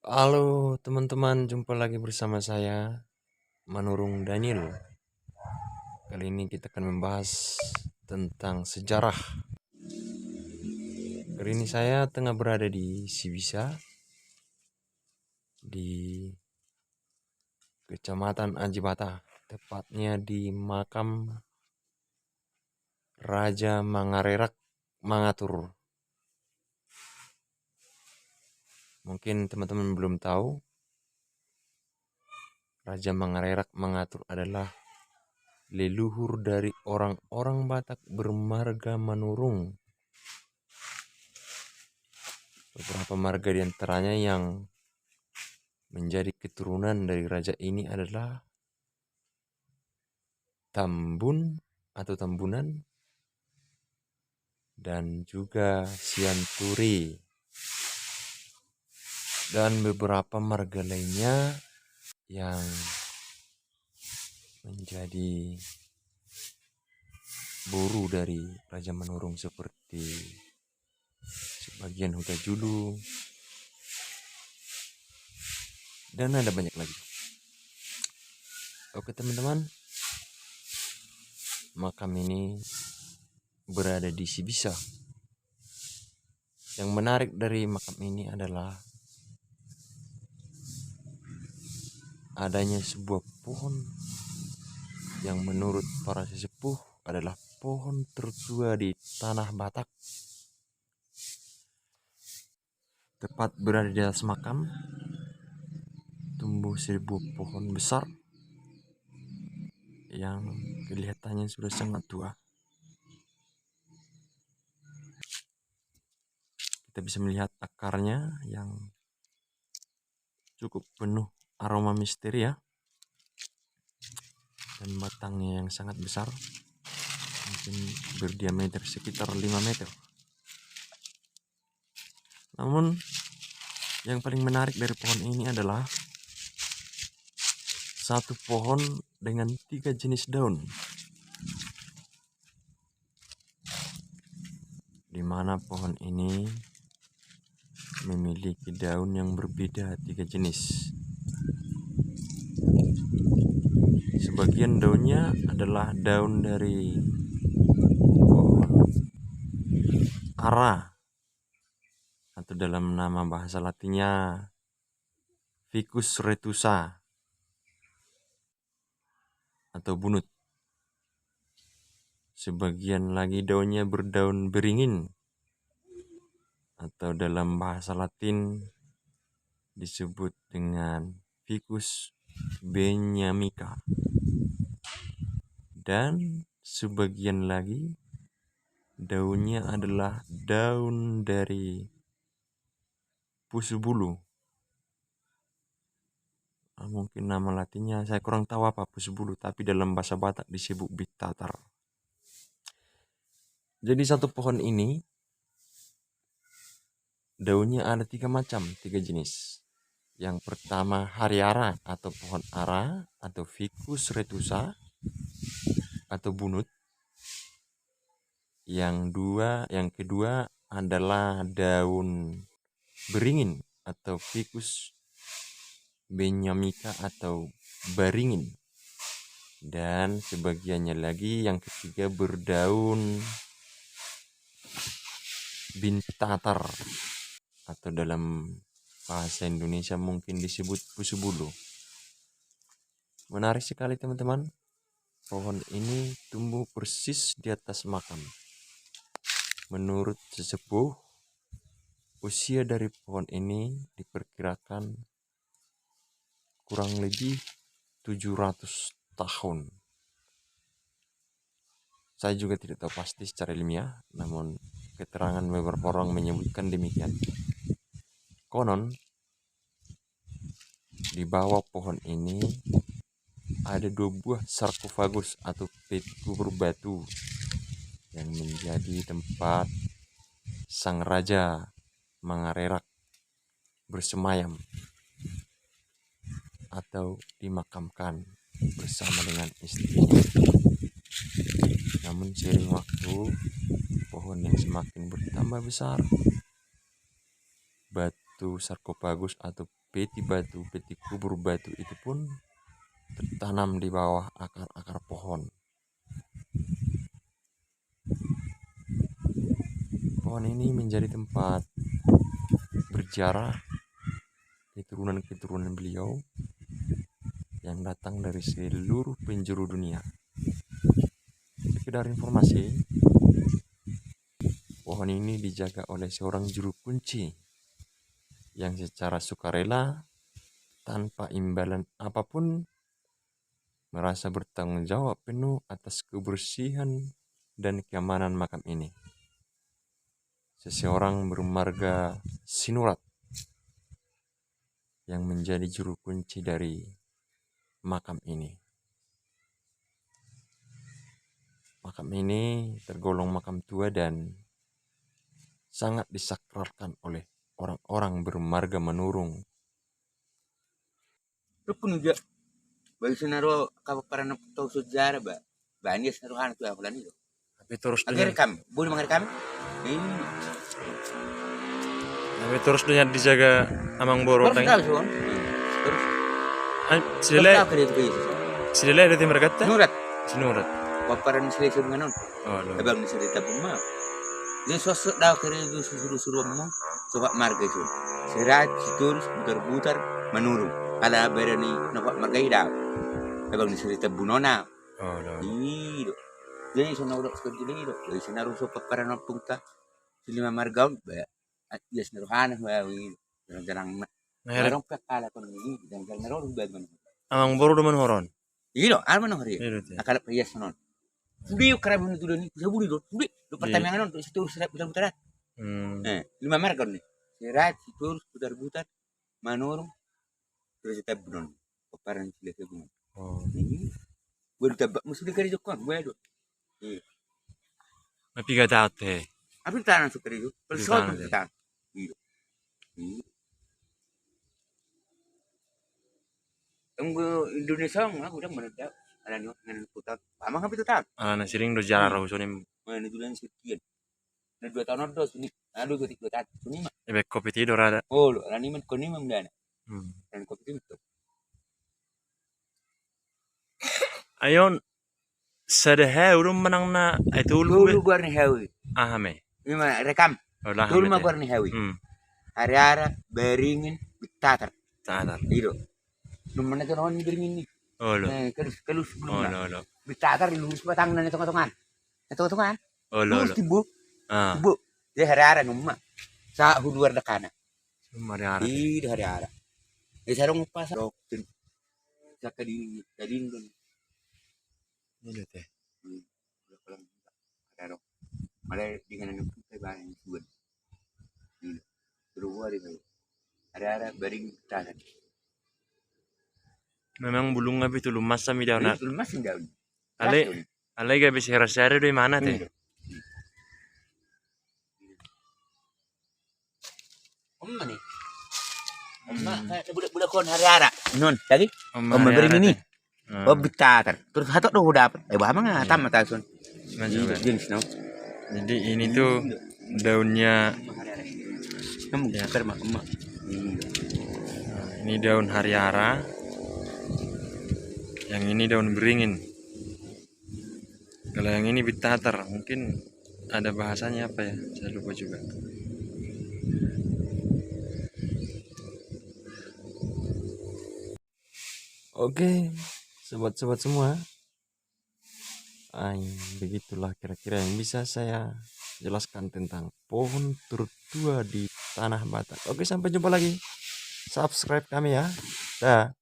Halo teman-teman, jumpa lagi bersama saya, Manurung Daniel. Kali ini kita akan membahas tentang sejarah. Kali ini saya tengah berada di Sibisa, di Kecamatan Ajibata, tepatnya di makam Raja Mangarerak Mangatur. Mungkin teman-teman belum tahu, Raja Mangarerak Mangatur adalah leluhur dari orang-orang Batak bermarga Manurung. Beberapa marga di antaranya yang menjadi keturunan dari raja ini adalah Tambun atau Tambunan dan juga Sianturi dan beberapa marga lainnya yang menjadi buru dari Raja Manurung seperti sebagian Huta Julu dan ada banyak lagi. Oke teman-teman, makam ini berada di Sibisa. Yang menarik dari makam ini adalah adanya sebuah pohon yang menurut para sesepuh adalah pohon tertua di tanah Batak. Tepat berada di atas makam, tumbuh sebuah pohon besar yang kelihatannya sudah sangat tua. Kita bisa melihat akarnya yang cukup penuh aroma misteri ya, dan batangnya yang sangat besar, mungkin berdiameter sekitar 5 meter. Namun yang paling menarik dari pohon ini adalah satu pohon dengan 3 jenis daun, di mana pohon ini memiliki daun yang berbeda 3 jenis. Sebagian daunnya adalah daun dari pohon ara atau dalam nama bahasa latinnya Ficus retusa atau bunut. Sebagian lagi daunnya berdaun beringin atau dalam bahasa Latin disebut dengan Ficus benyamica. Dan sebagian lagi daunnya adalah daun dari pusubulu. Mungkin nama latinnya saya kurang tahu apa pusubulu, tapi dalam bahasa Batak disebut bitatar. Jadi satu pohon ini daunnya ada 3 macam, 3 jenis. Yang pertama hariara atau pohon ara atau Ficus retusa atau bunut. Yang kedua adalah daun beringin atau Ficus benyamica atau baringin. Dan sebagiannya lagi yang ketiga berdaun bintatar atau dalam bahasa Indonesia mungkin disebut pusubulu. Menarik sekali teman-teman. Pohon ini tumbuh persis di atas makam. Menurut sesepuh, usia dari pohon ini diperkirakan kurang lebih 700 tahun. Saya juga tidak tahu pasti secara ilmiah, namun keterangan beberapa orang menyebutkan demikian. Konon, di bawah pohon ini ada 2 buah sarkofagus atau peti kubur batu yang menjadi tempat sang raja Mangarerak bersemayam atau dimakamkan bersama dengan istrinya. Namun seiring waktu, pohon yang semakin bertambah besar, batu sarkofagus atau peti kubur batu itu pun tertanam di bawah akar-akar pohon. Pohon ini menjadi tempat berziarah keturunan-keturunan beliau yang datang dari seluruh penjuru dunia. Sekedar informasi, pohon ini dijaga oleh seorang juru kunci yang secara sukarela tanpa imbalan apapun merasa bertanggung jawab penuh atas kebersihan dan keamanan makam ini. Seseorang bermarga Sinurat yang menjadi juru kunci dari makam ini. Makam ini tergolong makam tua dan sangat disakralkan oleh orang-orang bermarga Manurung. Rupun juga bagi senaro kaparan tahu sejarah ba. Banyak senaruhan tu aku lani. Tapi terus Agar kami, boleh mengalir kami. dunia dijaga Amang Boro Terus tahu suan. Terus Silele ada timur kata? Sinurat. Paparan selesai menganon. Oh, Abang bisa ditabung mah. Ini sosok dah kira itu suruh mu. Sobat marga itu. Serat, terus putar-putar menurun. Kalau berani nampak marga hidup. Abang bisa ditabung nona. Oh, Iyo. Jadi sana udah seperti ini. Jadi sana rusuh paparan punta. Lima marga ba. Ya senaruhan ba. Jarang. Jarang pekala kon ini. Jarang naruh bagan. Amang Boro demen horon. Iyo, alman hari. Akal prias non. Sudah yuk kerap itu nih, bisa budi dong. Sudah, lu pertanyaan non, itu serap putar-putar. Lima merek nih. Serat, situr, putar-putar, manur, terus kita benon. Paparan cilik benon. Oh. Ini, gue udah mesti kerja kan, gue do. Tapi gak tahu teh. Apa tanah suka itu? Persol kita. Iyo. Indonesia nggak udah menetap. Ada nih putar. Amang apa itu tak? Nasi ring do jalan rahusonim. Mana tulen sekian. Nah 2 tahun ada sini. Aduh gue 2 tahun. Sini mah. Ebek kopi tidur ada. Oh, lo rani man koni mah mendana. Dan kopi itu. Ayon sadhe urum menang na itu Dulu gua nih hawi. Ahame. Ini mah rekam. Dulu mah gua nih hawi. Hari-hari beringin bitatar. Tatar. Itu. Lumana kan on beringin nih. Oh lo. Kalau sebelum. Oh lo. Bitatar lurus batang dan tengah-tengah. Tengah-tengah. Oh lo. Tibu. Tibu. Dia hari-hari numma. Sa huduar dekana. Hari-hari. Iya hari-hari. Di sarung pas dokter. Saka di tadi dun. Ini teh. Ada malah dengan anu teh bahan suan. Ini. Terus hari itu. Hari-hari bering tahan. Memang bulung ngapi tu lumas sami daun. Lumas daun. Ale gak bisa rasa dari mana teh? Omma nih. Omma budak kon hari-hari. Non, lagi. Omma bering ini. Oh bitatar. Terus hatok do dapat. Bah mah tam mata sun. Jenis no. Jadi ini tuh daunnya ya. Emak. Ini daun hariara. Yang ini daun beringin. Kalau yang ini bitatar, mungkin ada bahasanya apa ya? Saya lupa juga. Oke, sobat-sobat semua. Begitulah kira-kira yang bisa saya jelaskan tentang pohon tertua di Tanah Batak. Oke, sampai jumpa lagi. Subscribe kami ya. Dah.